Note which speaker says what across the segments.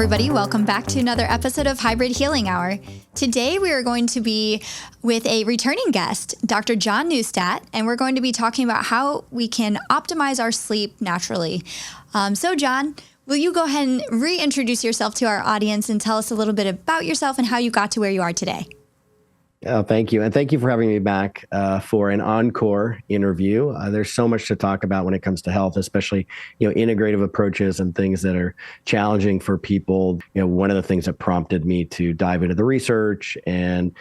Speaker 1: everybody. Welcome back to another episode of Hybrid Healing Hour. Today, we are going to be with a returning guest, Dr. John Neustadt, and we're going to be talking about how we can optimize our sleep naturally. So, John, will you go ahead and reintroduce yourself to our audience and tell us a little bit about yourself and how you got to where you are today?
Speaker 2: Oh, thank you. And thank you for having me back for an encore interview. There's so much to talk about when it comes to health, especially, integrative approaches and things that are challenging for people. One of the things that prompted me to dive into the research and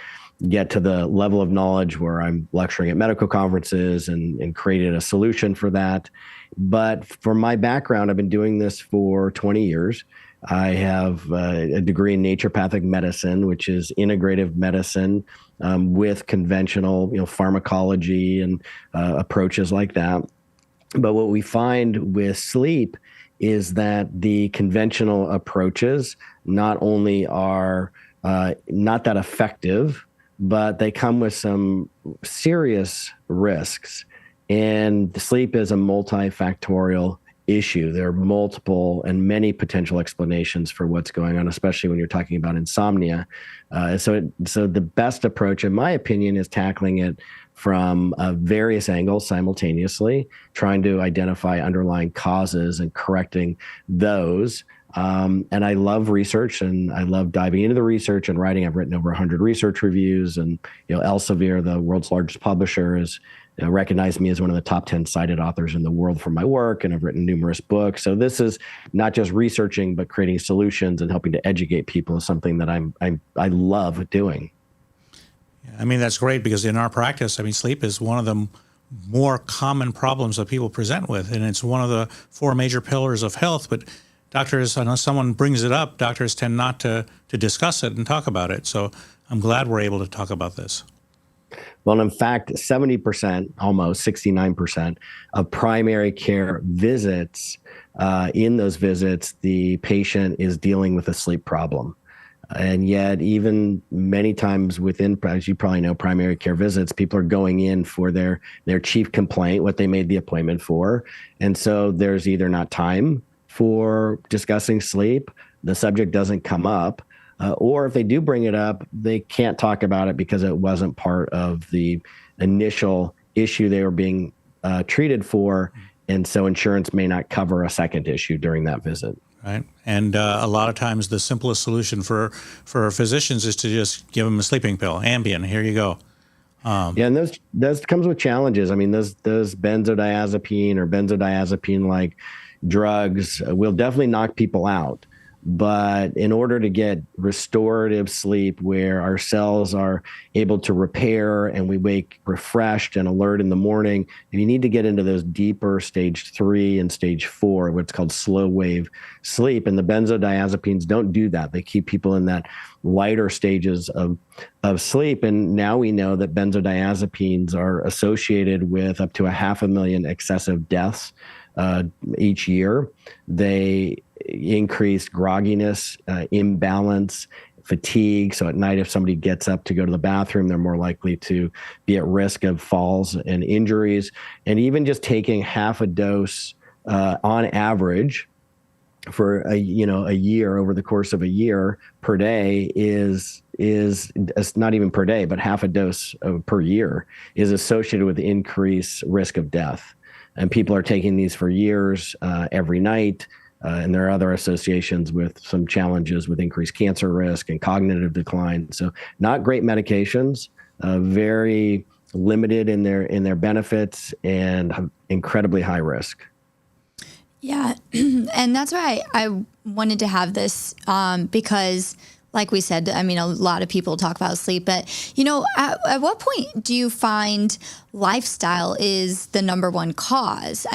Speaker 2: get to the level of knowledge where I'm lecturing at medical conferences and created a solution for that. But for my background, I've been doing this for 20 years. I have a degree in naturopathic medicine, which is integrative medicine with conventional, pharmacology and approaches like that. But what we find with sleep is that the conventional approaches not only are not that effective, but they come with some serious risks. And sleep is a multifactorial issue. There are multiple and many potential explanations for what's going on, especially when you're talking about insomnia. So the best approach, in my opinion, is tackling it from various angles simultaneously, trying to identify underlying causes and correcting those. And I love research, and I love diving into the research and writing. I've written over 100 research reviews, and Elsevier, the world's largest publisher, is recognized me as one of the top 10 cited authors in the world for my work, and I've written numerous books. So this is not just researching, but creating solutions and helping to educate people is something that I love doing.
Speaker 3: I mean, that's great, because in our practice, sleep is one of the more common problems that people present with, and it's one of the four major pillars of health. But doctors, unless someone brings it up, doctors tend not to discuss it and talk about it. So I'm glad we're able to talk about this.
Speaker 2: Well, in fact, 70%, almost 69% of primary care visits, in those visits, the patient is dealing with a sleep problem. And yet, even many times within, as you probably know, primary care visits, people are going in for their chief complaint, what they made the appointment for. And so there's either not time for discussing sleep, the subject doesn't come up, or if they do bring it up, they can't talk about it because it wasn't part of the initial issue they were being treated for. And so insurance may not cover a second issue during that visit.
Speaker 3: Right. And a lot of times the simplest solution for physicians is to just give them a sleeping pill, Ambien, here you go.
Speaker 2: And those comes with challenges. I mean, those benzodiazepine or benzodiazepine-like drugs will definitely knock people out. But in order to get restorative sleep where our cells are able to repair and we wake refreshed and alert in the morning, you need to get into those deeper stage 3 and stage 4, what's called slow wave sleep. And the benzodiazepines don't do that. They keep people in that lighter stages of sleep. And now we know that benzodiazepines are associated with up to 500,000 excessive deaths each year. They increase grogginess, imbalance, fatigue. So at night, if somebody gets up to go to the bathroom, they're more likely to be at risk of falls and injuries. And even just taking half a dose on average for a year, over the course of a year per day is not even per day, but half a dose per year is associated with increased risk of death. And people are taking these for years, every night. And there are other associations with some challenges with increased cancer risk and cognitive decline. So not great medications, very limited in their benefits, and incredibly high risk.
Speaker 1: Yeah. And that's why I wanted to have this because, like we said, a lot of people talk about sleep, but, at what point do you find lifestyle is the number one cause?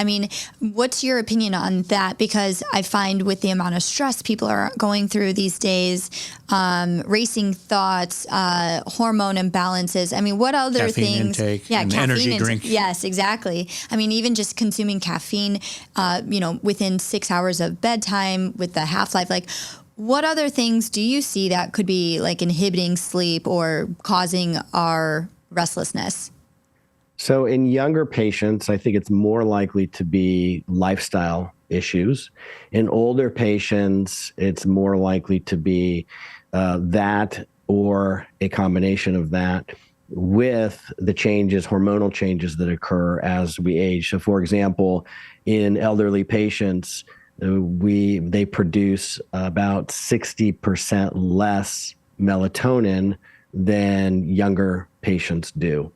Speaker 1: What's your opinion on that? Because I find with the amount of stress people are going through these days, racing thoughts, hormone imbalances. What other
Speaker 3: caffeine
Speaker 1: things?
Speaker 3: Intake,
Speaker 1: Yeah,
Speaker 3: and
Speaker 1: caffeine
Speaker 3: energy drink.
Speaker 1: Yes, exactly. Even just consuming caffeine, within 6 hours of bedtime with the half-life, what other things do you see that could be inhibiting sleep or causing our restlessness?
Speaker 2: So in younger patients, I think it's more likely to be lifestyle issues. In older patients, it's more likely to be that or a combination of that with the changes, hormonal changes that occur as we age. So for example, in elderly patients, they produce about 60% less melatonin than younger patients do.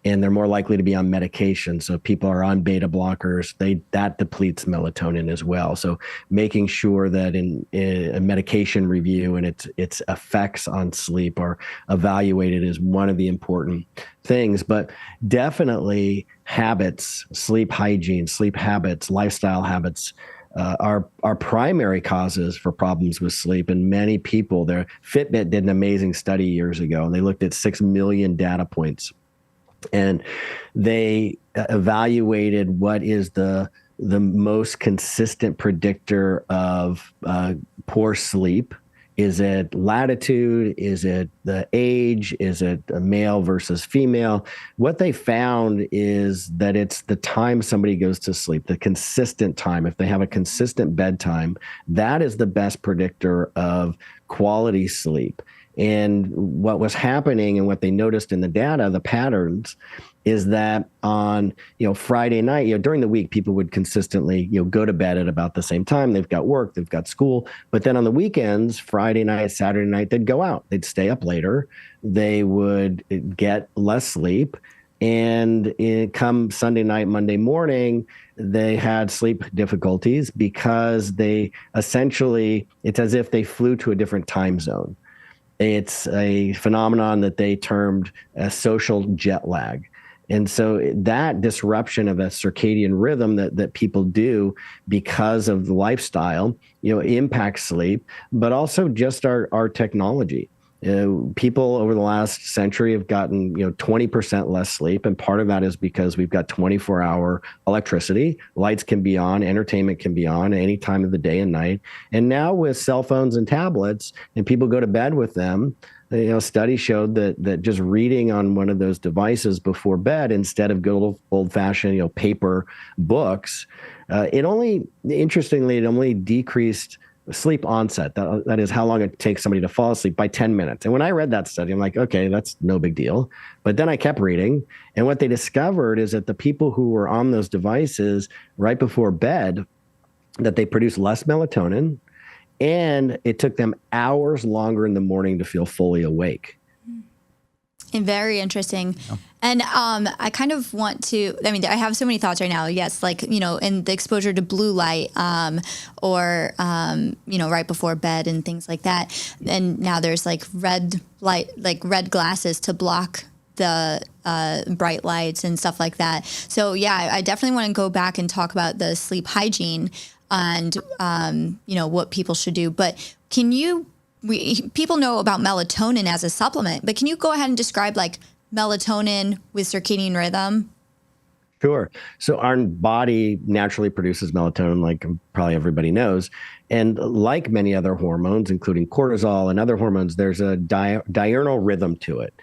Speaker 2: And they're more likely to be on medication. So if people are on beta blockers, that depletes melatonin as well. So making sure that in a medication review and its effects on sleep are evaluated is one of the important things. But definitely habits, sleep hygiene, sleep habits, lifestyle habits are primary causes for problems with sleep. And many people, Fitbit did an amazing study years ago, and they looked at 6 million data points. And they evaluated what is the most consistent predictor of poor sleep. Is it latitude? Is it the age? Is it a male versus female? What they found is that it's the time somebody goes to sleep, the consistent time. If they have a consistent bedtime, that is the best predictor of quality sleep. And what was happening and what they noticed in the data, the patterns, is that on Friday night, during the week, people would consistently go to bed at about the same time. They've got work, they've got school, but then on the weekends, Friday night, Saturday night, they'd go out, they'd stay up later, they would get less sleep, and come Sunday night, Monday morning, they had sleep difficulties because it's as if they flew to a different time zone. It's a phenomenon that they termed a social jet lag. And so that disruption of a circadian rhythm that people do because of the lifestyle, impacts sleep, but also just our technology. People over the last century have gotten 20% less sleep, and part of that is because we've got 24-hour electricity. Lights can be on, entertainment can be on any time of the day and night. And now with cell phones and tablets, and people go to bed with them, studies showed that just reading on one of those devices before bed instead of good old-fashioned paper books, it only decreased sleep onset, that is how long it takes somebody to fall asleep, by 10 minutes. And when I read that study, I'm like, okay, that's no big deal. But then I kept reading, and what they discovered is that the people who were on those devices right before bed, that they produced less melatonin, and it took them hours longer in the morning to feel fully awake.
Speaker 1: And very interesting. Yeah. And I kind of want to, I have so many thoughts right now. Yes, in the exposure to blue light or, right before bed and things like that. And now there's red light, red glasses to block the bright lights and stuff like that. So, yeah, I definitely want to go back and talk about the sleep hygiene and, what people should do. But people know about melatonin as a supplement, but can you go ahead and describe melatonin with circadian rhythm?
Speaker 2: Sure. So our body naturally produces melatonin, like probably everybody knows. And like many other hormones, including cortisol and other hormones, there's a diurnal rhythm to it.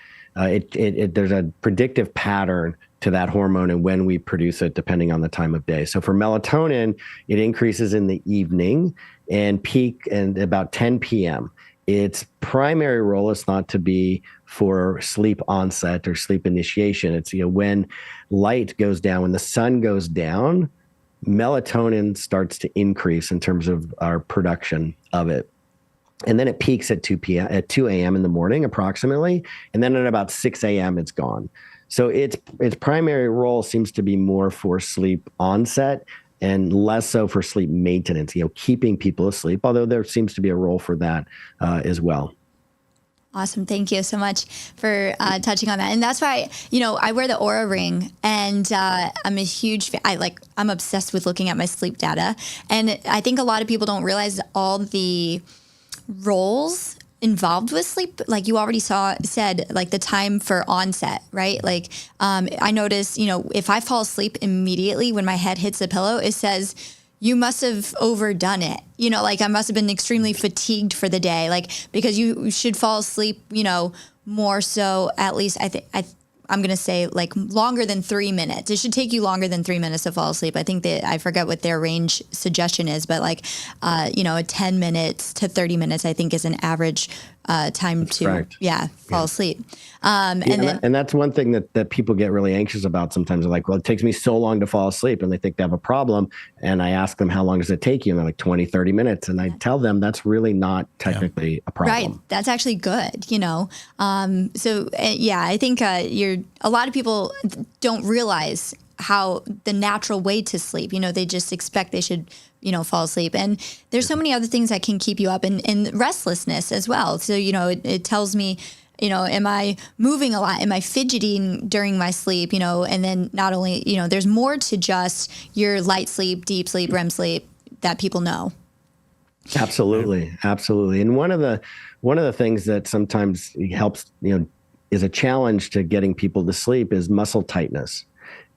Speaker 2: There's a predictive pattern to that hormone and when we produce it, depending on the time of day. So for melatonin, it increases in the evening and peak at about 10 p.m. Its primary role is thought to be for sleep onset or sleep initiation. It's when light goes down, when the sun goes down, melatonin starts to increase in terms of our production of it. And then it peaks at 2 a.m. in the morning approximately, and then at about 6 a.m. it's gone. So its primary role seems to be more for sleep onset and less so for sleep maintenance, keeping people asleep, although there seems to be a role for that as well.
Speaker 1: Awesome. Thank you so much for touching on that. And that's why, I wear the Aura ring, and I'm a huge fan. I'm obsessed with looking at my sleep data. And I think a lot of people don't realize all the roles involved with sleep. Like you already said, the time for onset, right? I notice, if I fall asleep immediately when my head hits the pillow, it says, you must have overdone it. I must have been extremely fatigued for the day, because you should fall asleep, more so, at least I'm going to say like longer than 3 minutes. It should take you longer than 3 minutes to fall asleep. I think that I forget what their range suggestion is, but like, a 10 minutes to 30 minutes, I think is an average time
Speaker 2: That's
Speaker 1: to
Speaker 2: correct.
Speaker 1: fall asleep.
Speaker 2: And that's one thing that people get really anxious about sometimes. They're like, well, it takes me so long to fall asleep, and they think they have a problem. And I ask them, how long does it take you? And they're like 20, 30 minutes. And I tell them that's really not technically a problem.
Speaker 1: Right. That's actually good, I think a lot of people don't realize how the natural way to sleep, they just expect they should, fall asleep. And there's so many other things that can keep you up, and restlessness as well. So, it tells me, am I moving a lot? Am I fidgeting during my sleep? And then not only, there's more to just your light sleep, deep sleep, REM sleep that people know.
Speaker 2: Absolutely. Absolutely. And one of the things that sometimes helps, is a challenge to getting people to sleep is muscle tightness.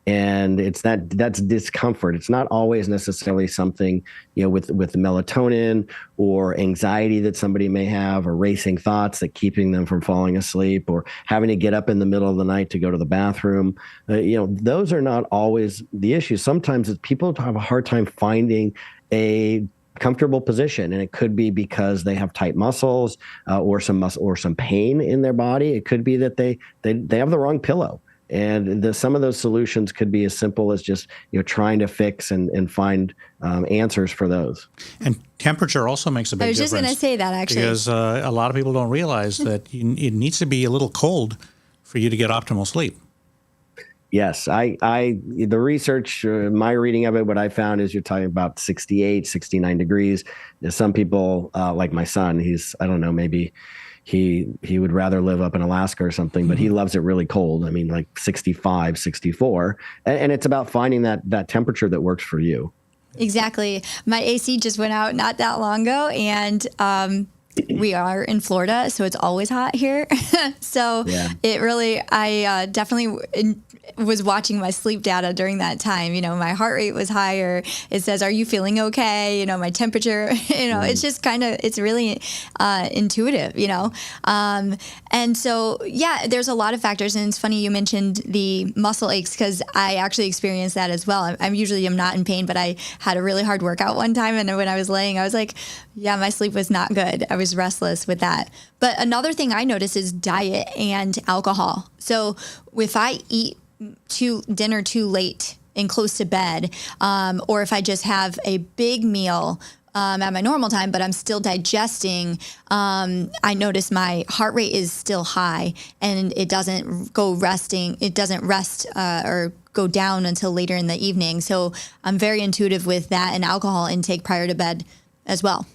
Speaker 2: And that's discomfort. It's not always necessarily something, with melatonin or anxiety that somebody may have, or racing thoughts that keeping them from falling asleep, or having to get up in the middle of the night to go to the bathroom. Those are not always the issues. Sometimes people have a hard time finding a comfortable position, and it could be because they have tight muscles, or some pain in their body. It could be that they have the wrong pillow. And some of those solutions could be as simple as just trying to fix and find answers for those.
Speaker 3: And temperature also makes a big difference.
Speaker 1: I was just going to say that, actually.
Speaker 3: Because a lot of people don't realize that it needs to be a little cold for you to get optimal sleep.
Speaker 2: Yes, the research, my reading of it, what I found is you're talking about 68, 69 degrees. Some people, like my son, I don't know, maybe he would rather live up in Alaska or something, but he loves it really cold. I mean, like 65, 64. And it's about finding that temperature that works for you.
Speaker 1: Exactly. My AC just went out not that long ago, and we are in Florida, so it's always hot here. So It really, I definitely was watching my sleep data during that time. My heart rate was higher. It says, are you feeling okay? My temperature, it's just it's really intuitive, and so, there's a lot of factors. And it's funny you mentioned the muscle aches, because I actually experienced that as well. I'm usually not in pain, but I had a really hard workout one time. And when I was laying, I was like, my sleep was not good. I was restless with that. But another thing I notice is diet and alcohol. So if I eat dinner too late and close to bed, or if I just have a big meal at my normal time, but I'm still digesting, I notice my heart rate is still high, and it doesn't go resting. It doesn't rest or go down until later in the evening. So I'm very intuitive with that, and alcohol intake prior to bed as well.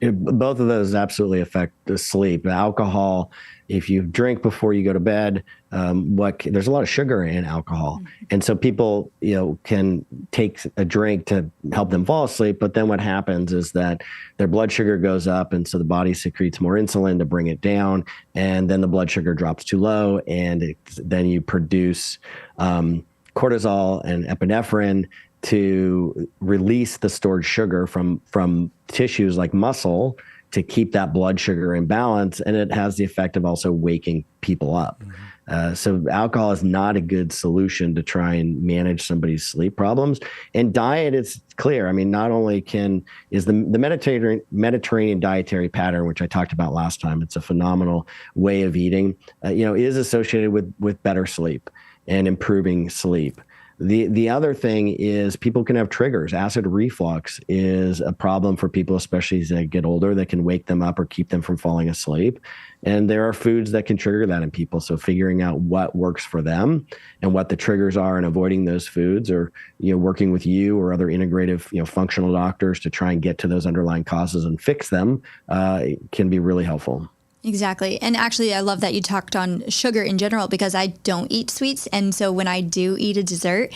Speaker 2: Both of those absolutely affect the sleep. Alcohol, if you drink before you go to bed, there's a lot of sugar in alcohol. And so people, can take a drink to help them fall asleep. But then what happens is that their blood sugar goes up. And so the body secretes more insulin to bring it down. And then the blood sugar drops too low. And then you produce cortisol and epinephrine to release the stored sugar from tissues like muscle to keep that blood sugar in balance. And it has the effect of also waking people up. So alcohol is not a good solution to try and manage somebody's sleep problems. And diet is clear. I mean, not only is the Mediterranean dietary pattern, which I talked about last time, it's a phenomenal way of eating, is associated with better sleep and improving sleep. The other thing is people can have triggers. Acid reflux is a problem for people, especially as they get older, that can wake them up or keep them from falling asleep. And there are foods that can trigger that in people. So figuring out what works for them and what the triggers are and avoiding those foods, or working with you or other integrative functional doctors to try and get to those underlying causes and fix them can be really helpful.
Speaker 1: Exactly. And actually, I love that you talked on sugar in general, because I don't eat sweets. And so when I do eat a dessert,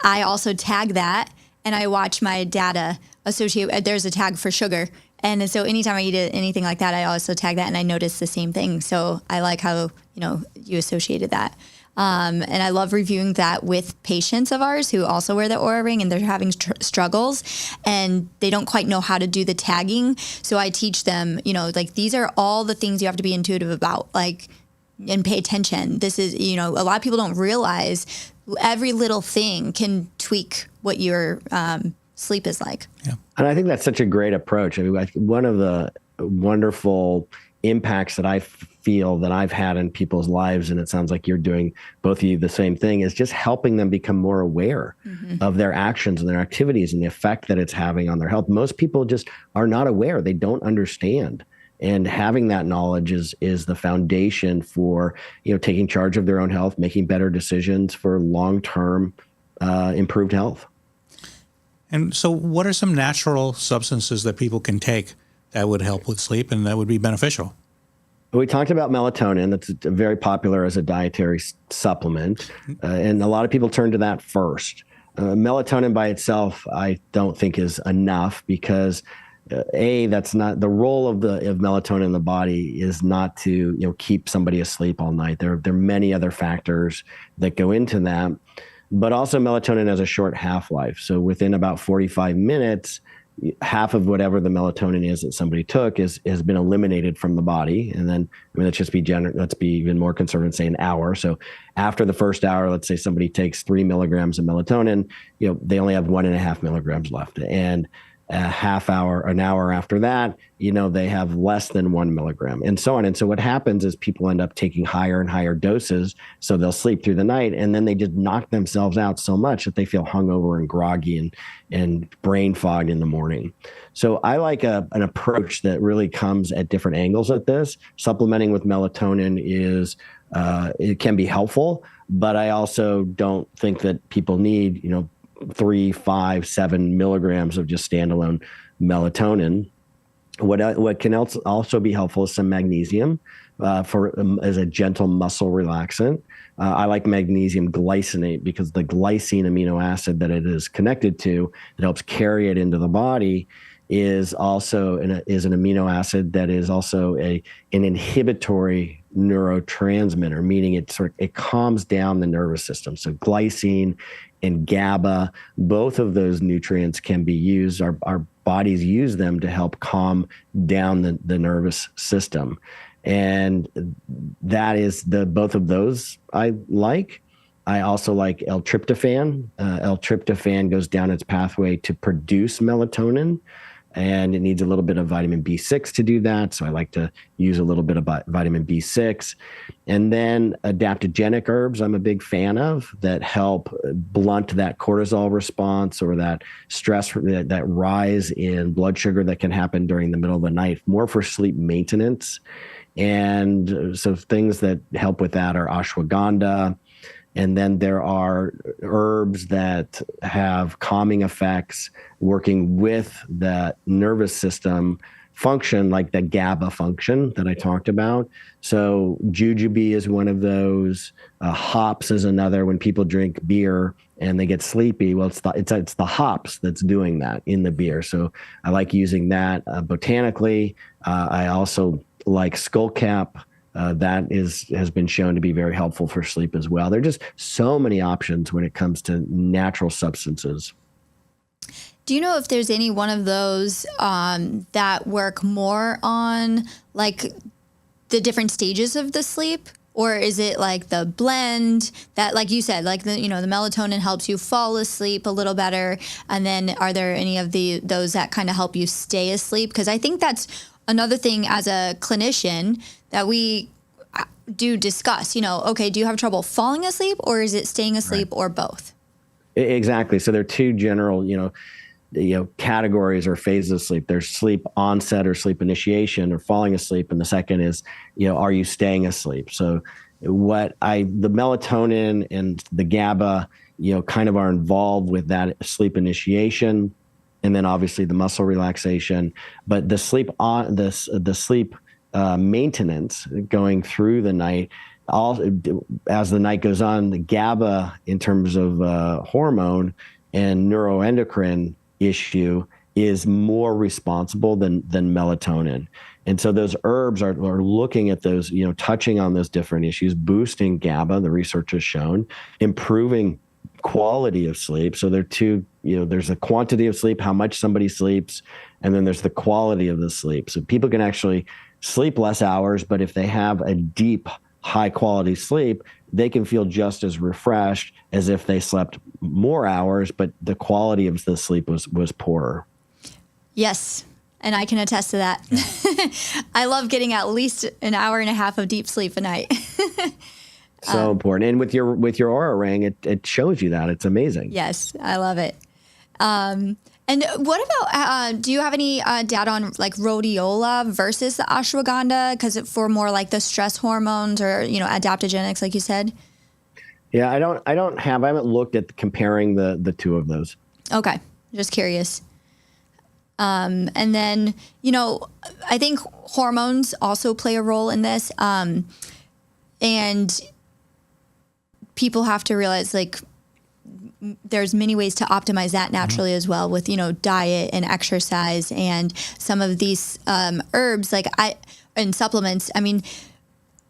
Speaker 1: I also tag that, and I watch my data associate. There's a tag for sugar. And so anytime I eat anything like that, I also tag that, and I notice the same thing. So I like how, you associated that. And I love reviewing that with patients of ours who also wear the Oura Ring, and they're having struggles, and they don't quite know how to do the tagging. So I teach them, these are all the things you have to be intuitive about. Like, and pay attention. This is, you know, a lot of people don't realize every little thing can tweak what your sleep is like.
Speaker 3: Yeah.
Speaker 2: And I think that's such a great approach. I mean, one of the wonderful impacts that I feel that I've had in people's lives, and it sounds like you're doing, both of you, the same thing, is just helping them become more aware of their actions and their activities and the effect that it's having on their health. Most people just are not aware. They don't understand. And having that knowledge is the foundation for, you know, taking charge of their own health, making better decisions for long-term improved health. And
Speaker 3: so what are some natural substances that people can take that would help with sleep and that would be beneficial?
Speaker 2: We talked about melatonin. That's very popular as a dietary supplement. And a lot of people turn to that first. Melatonin by itself, I don't think is enough because that's not the role of melatonin in the body is not to, you know, keep somebody asleep all night. There are many other factors that go into that, but also melatonin has a short half-life. So within about 45 minutes, half of whatever the melatonin is that somebody took has been eliminated from the body. And then, I mean, let's be even more conservative and say an hour. So after the first hour, let's say somebody takes 3 milligrams of melatonin, you know, they only have 1.5 milligrams left. And an hour after that, you know, they have less than 1 milligram and so on. And so what happens is people end up taking higher and higher doses. So they'll sleep through the night and then they just knock themselves out so much that they feel hungover and groggy and brain fogged in the morning. So I like an approach that really comes at different angles at this. Supplementing with melatonin it can be helpful, but I also don't think that people need, you know, 3, 5, 7 milligrams of just standalone melatonin. What can also be helpful is some magnesium as a gentle muscle relaxant. I like magnesium glycinate because the glycine amino acid that it is connected to that helps carry it into the body is also an amino acid that is also an inhibitory neurotransmitter, meaning it calms down the nervous system. So glycine and GABA, both of those nutrients can be used. Our bodies use them to help calm down the nervous system. And that is both of those I like. I also like L-tryptophan. L-tryptophan goes down its pathway to produce melatonin, and it needs a little bit of vitamin B6 to do that. So I like to use a little bit of vitamin B6. And then adaptogenic herbs I'm a big fan of that help blunt that cortisol response or that stress, that rise in blood sugar that can happen during the middle of the night, more for sleep maintenance. And so things that help with that are ashwagandha. And then there are herbs that have calming effects working with the nervous system function, like the GABA function that I talked about. So jujube is one of those. Hops is another. When people drink beer and they get sleepy, well, it's the hops that's doing that in the beer. So I like using that botanically. I also like skullcap. That has been shown to be very helpful for sleep as well. There are just so many options when it comes to natural substances.
Speaker 1: Do you know if there's any one of those that work more on like the different stages of the sleep? Or is it like the blend that, like you said, like the melatonin helps you fall asleep a little better? And then are there any of those that kind of help you stay asleep? Because I think that's another thing as a clinician that we do discuss, okay, do you have trouble falling asleep or is it staying asleep or both?
Speaker 2: Exactly. So there are two general, categories or phases of sleep. There's sleep onset or sleep initiation or falling asleep. And the second is, are you staying asleep? So the melatonin and the GABA, kind of are involved with that sleep initiation. And then obviously the muscle relaxation, but the sleep maintenance going through the night, as the night goes on, the GABA in terms of hormone and neuroendocrine issue is more responsible than melatonin. And so those herbs are looking at those, touching on those different issues, boosting GABA, the research has shown, improving quality of sleep. So there are two, there's the quantity of sleep, how much somebody sleeps, and then there's the quality of the sleep. So people can actually sleep less hours, but if they have a deep high quality sleep, they can feel just as refreshed as if they slept more hours, but the quality of the sleep was poorer.
Speaker 1: Yes. And I can attest to that. I love getting at least an hour and a half of deep sleep a night.
Speaker 2: So important. And with your Aura ring, it shows you that. It's amazing.
Speaker 1: Yes, I love it. And what about, do you have any data on like rhodiola versus the ashwagandha? Because for more like the stress hormones or, adaptogenics, like you said?
Speaker 2: Yeah, I haven't looked at comparing the two of those.
Speaker 1: Okay. Just curious. And then, I think hormones also play a role in this. And people have to realize like there's many ways to optimize that naturally as well with, diet and exercise and some of these herbs and supplements. I mean,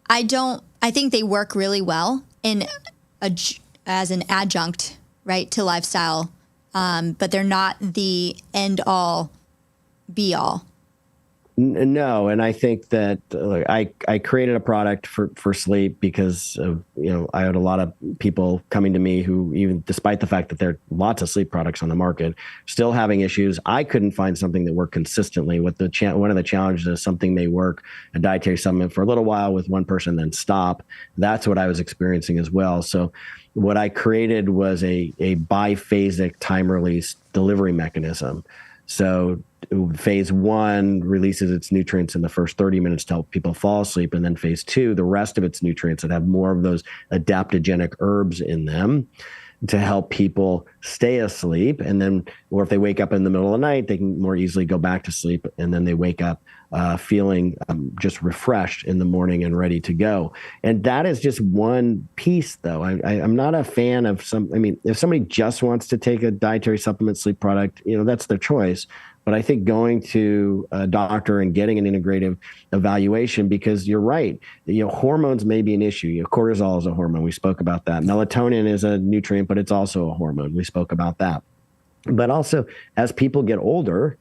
Speaker 1: I think they work really well as an adjunct, right, to lifestyle. But they're not the end all be all.
Speaker 2: No, and I think that I created a product for sleep because of, I had a lot of people coming to me who, even despite the fact that there are lots of sleep products on the market, still having issues. I couldn't find something that worked consistently. One of the challenges is something may work, a dietary supplement for a little while with one person, then stop. That's what I was experiencing as well. So what I created was a biphasic time release delivery mechanism. So phase 1 releases its nutrients in the first 30 minutes to help people fall asleep. And then phase 2, the rest of its nutrients that have more of those adaptogenic herbs in them to help people stay asleep. And then, or if they wake up in the middle of the night, they can more easily go back to sleep. And then they wake up feeling just refreshed in the morning and ready to go. And that is just one piece, though. I'm not a fan of if somebody just wants to take a dietary supplement sleep product, that's their choice. But I think going to a doctor and getting an integrative evaluation, because you're right, hormones may be an issue. Cortisol is a hormone. We spoke about that. Melatonin is a nutrient, but it's also a hormone. We spoke about that. But also, as people get older,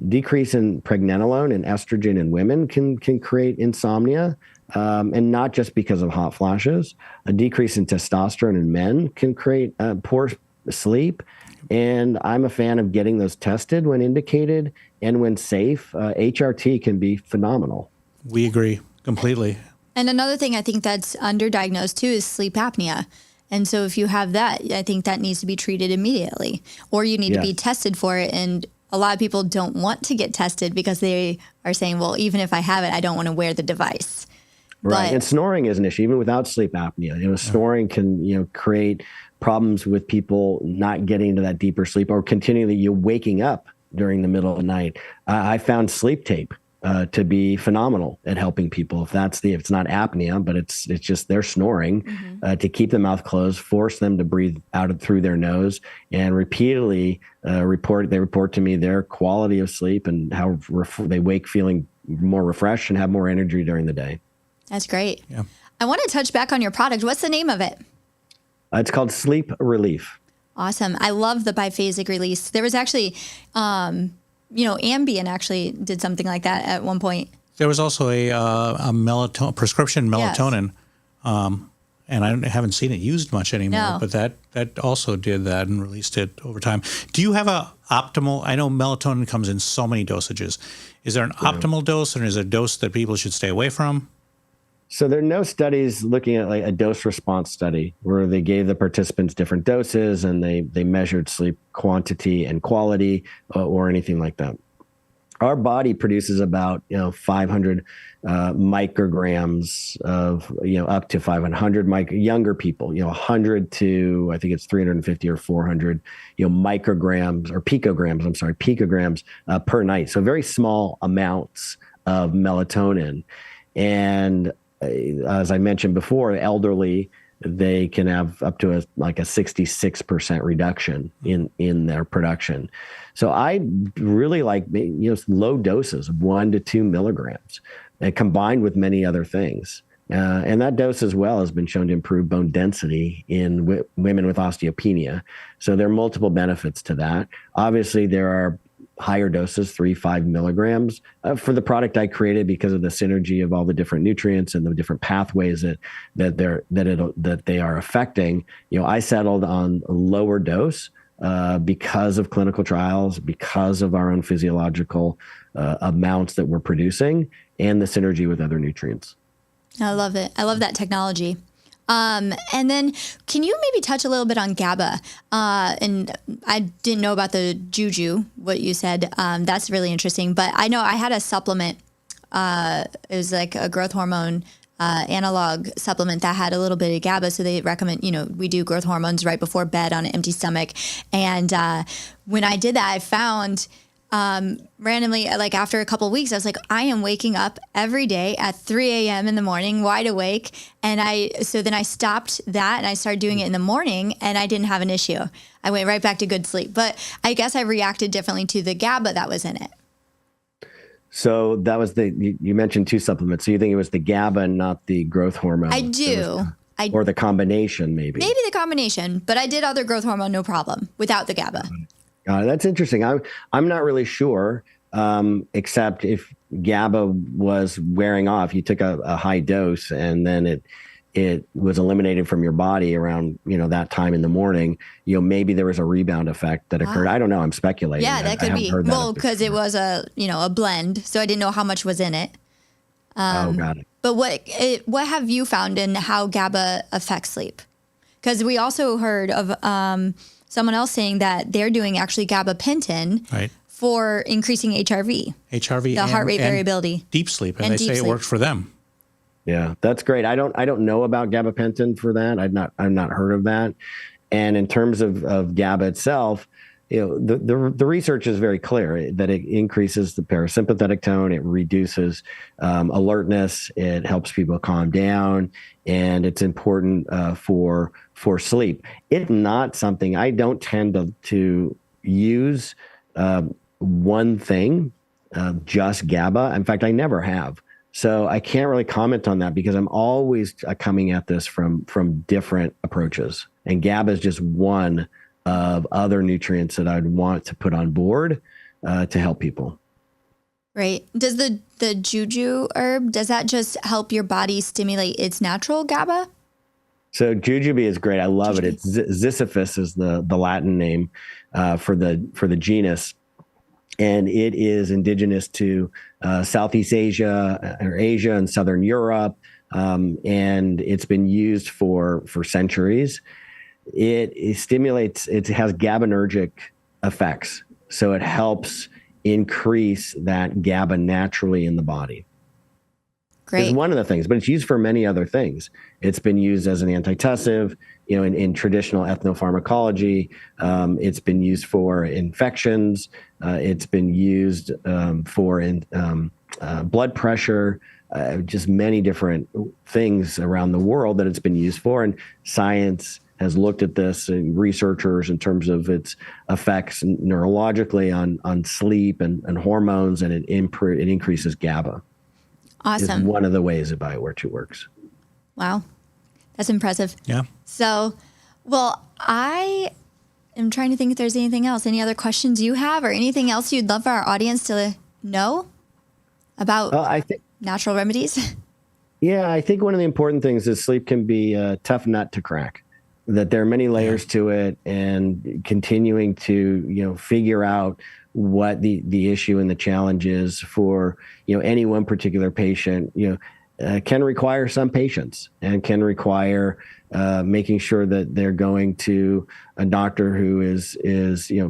Speaker 2: decrease in pregnenolone and estrogen in women can create insomnia, and not just because of hot flashes. A decrease in testosterone in men can create poor sleep. And I'm a fan of getting those tested when indicated and when safe. HRT can be phenomenal.
Speaker 3: We agree completely.
Speaker 1: And another thing I think that's underdiagnosed too is sleep apnea. And so if you have that, I think that needs to be treated immediately, or you need to be tested for it. And a lot of people don't want to get tested because they are saying, well, even if I have it, I don't want to wear the device.
Speaker 2: Right. And snoring is an issue, even without sleep apnea. Snoring can, create problems with people not getting into that deeper sleep or continually waking up during the middle of the night. I found sleep tape to be phenomenal at helping people. If it's not apnea, but it's just they're snoring, to keep the mouth closed, force them to breathe out through their nose, and repeatedly report to me their quality of sleep and how they wake feeling more refreshed and have more energy during the day.
Speaker 1: That's great.
Speaker 3: Yeah.
Speaker 1: I want to touch back on your product. What's the name of it?
Speaker 2: It's called Sleep Relief.
Speaker 1: Awesome. I love the biphasic release. There was actually, Ambien actually did something like that at one point.
Speaker 3: There was also a prescription melatonin, and I haven't seen it used much anymore. No. But that also did that and released it over time. Do you have a optimal? I know melatonin comes in so many dosages. Is there an optimal dose, and is there a dose that people should stay away from?
Speaker 2: So there are no studies looking at like a dose response study where they gave the participants different doses and they measured sleep quantity and quality or anything like that. Our body produces about 500 micrograms of up to 500 younger people 100 to I think it's 350 or 400 micrograms or picograms per night. So very small amounts of melatonin. And as I mentioned before, elderly, they can have up to a 66% reduction in their production. So I really like low doses of 1 to 2 milligrams, and combined with many other things. And that dose as well has been shown to improve bone density in women with osteopenia. So there are multiple benefits to that. Obviously, there are higher doses, 3-5 milligrams for the product I created because of the synergy of all the different nutrients and the different pathways that they are affecting. I settled on a lower dose because of clinical trials, because of our own physiological amounts that we're producing, and the synergy with other nutrients.
Speaker 1: I love it. I love that technology. And then can you maybe touch a little bit on GABA? And I didn't know about the juju, what you said. That's really interesting. But I know I had a supplement. It was like a growth hormone analog supplement that had a little bit of GABA. So they recommend, we do growth hormones right before bed on an empty stomach. And when I did that, I found randomly, like after a couple of weeks, I was like, I am waking up every day at 3 a.m. in the morning, wide awake. And so then I stopped that and I started doing it in the morning and I didn't have an issue. I went right back to good sleep. But I guess I reacted differently to the GABA that was in it.
Speaker 2: So that was you mentioned 2 supplements. So you think it was the GABA and not the growth hormone?
Speaker 1: I do.
Speaker 2: Or the combination, maybe.
Speaker 1: Maybe the combination, but I did other growth hormone, no problem, without the GABA.
Speaker 2: That's interesting. I'm not really sure, except if GABA was wearing off, you took a high dose and then it was eliminated from your body around, that time in the morning, maybe there was a rebound effect that occurred. I don't know. I'm speculating.
Speaker 1: Yeah, that could be. Well, because it was a blend. So I didn't know how much was in it.
Speaker 2: Got it.
Speaker 1: But what have you found in how GABA affects sleep? Because we also heard of, someone else saying that they're doing actually gabapentin for increasing HRV.
Speaker 3: HRV,
Speaker 1: the heart rate variability,
Speaker 3: deep sleep, and they say it works for them.
Speaker 2: Yeah, that's great. I don't know about gabapentin for that. I've not heard of that. And in terms of GABA itself, the research is very clear that it increases the parasympathetic tone, it reduces alertness, it helps people calm down, and it's important for sleep. It's not something I don't tend to use one thing, just GABA. In fact, I never have. So I can't really comment on that because I'm always coming at this from different approaches, and GABA is just one of other nutrients that I'd want to put on board to help people.
Speaker 1: Right. Does the juju herb, does that just help your body stimulate its natural GABA?
Speaker 2: So jujube is great. I love it. It's Ziziphus is the Latin name for the genus. And it is indigenous to Southeast Asia or Asia and Southern Europe. And it's been used for centuries. It stimulates, it has GABAergic effects. So it helps increase that GABA naturally in the body. Great. It's one of the things, but it's used for many other things. It's been used as an antitussive, in traditional ethnopharmacology. It's been used for infections. It's been used for blood pressure, just many different things around the world that it's been used for. And science has looked at this, and researchers, in terms of its effects neurologically on sleep and hormones, and it increases GABA.
Speaker 1: Awesome.
Speaker 2: Is one of the ways by which it works.
Speaker 1: Wow. That's impressive.
Speaker 3: Yeah.
Speaker 1: So, well, I am trying to think if there's anything else. Any other questions you have or anything else you'd love for our audience to know about natural remedies?
Speaker 2: Yeah, I think one of the important things is sleep can be a tough nut to crack, that there are many layers to it, and continuing to, figure out what the issue and the challenge is for, any one particular patient, can require some patience, and can require making sure that they're going to a doctor who is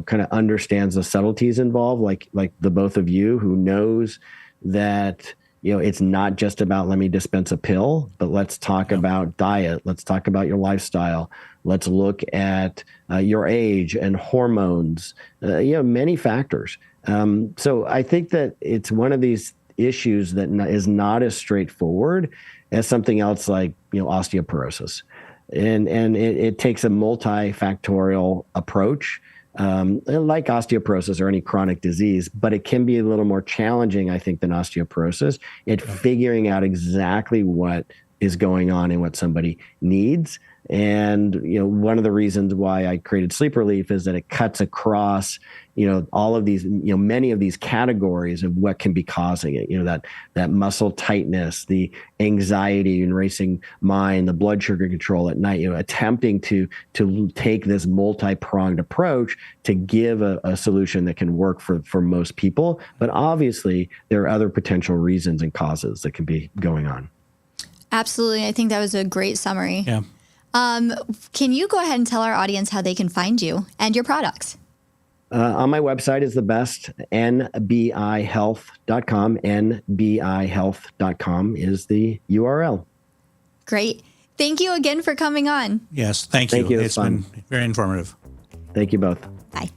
Speaker 2: kind of understands the subtleties involved, like the both of you, who knows that, it's not just about, let me dispense a pill, but let's talk about diet. Let's talk about your lifestyle. Let's look at your age and hormones, many factors. So I think that it's one of these issues that is not as straightforward as something else like, osteoporosis. And it takes a multifactorial approach, like osteoporosis or any chronic disease, but it can be a little more challenging, I think, than osteoporosis at figuring out exactly what is going on and what somebody needs. And, one of the reasons why I created Sleep Relief is that it cuts across, all of these, many of these categories of what can be causing it, that muscle tightness, the anxiety and racing mind, the blood sugar control at night, attempting to take this multi-pronged approach to give a solution that can work for most people. But obviously there are other potential reasons and causes that can be going on.
Speaker 1: Absolutely. I think that was a great summary.
Speaker 3: Yeah.
Speaker 1: Can you go ahead and tell our audience how they can find you and your products?
Speaker 2: On my website is the best, nbihealth.com. nbihealth.com is the URL.
Speaker 1: Great. Thank you again for coming on.
Speaker 3: Yes, thank you.
Speaker 2: Thank you.
Speaker 3: It's been very informative.
Speaker 2: Thank you both.
Speaker 1: Bye.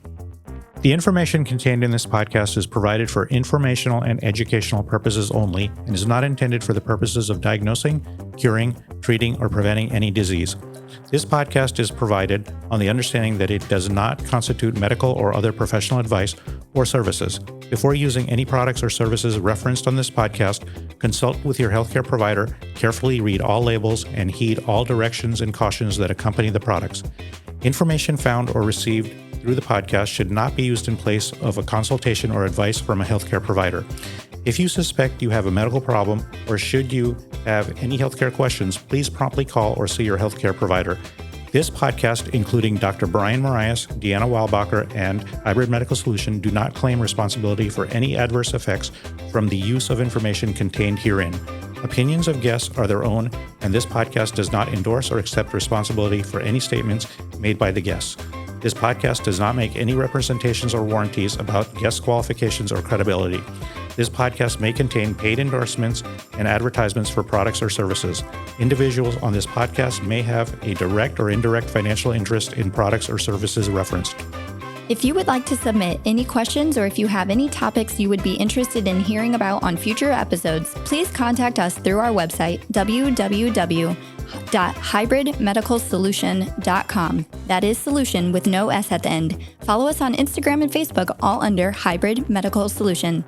Speaker 3: The information contained in this podcast is provided for informational and educational purposes only and is not intended for the purposes of diagnosing, curing, treating, or preventing any disease. This podcast is provided on the understanding that it does not constitute medical or other professional advice or services. Before using any products or services referenced on this podcast, consult with your healthcare provider, carefully read all labels, and heed all directions and cautions that accompany the products. Information found or received through the podcast should not be used in place of a consultation or advice from a healthcare provider. If you suspect you have a medical problem or should you have any healthcare questions, please promptly call or see your healthcare provider. This podcast, including Dr. Brian Marias, Deanna Weilbacher, and Hybrid Medical Solution, do not claim responsibility for any adverse effects from the use of information contained herein. Opinions of guests are their own, and this podcast does not endorse or accept responsibility for any statements made by the guests. This podcast does not make any representations or warranties about guest qualifications or credibility. This podcast may contain paid endorsements and advertisements for products or services. Individuals on this podcast may have a direct or indirect financial interest in products or services referenced.
Speaker 1: If you would like to submit any questions or if you have any topics you would be interested in hearing about on future episodes, please contact us through our website, www.hybridmedicalsolution.com. That is solution with no S at the end. Follow us on Instagram and Facebook, all under Hybrid Medical Solution.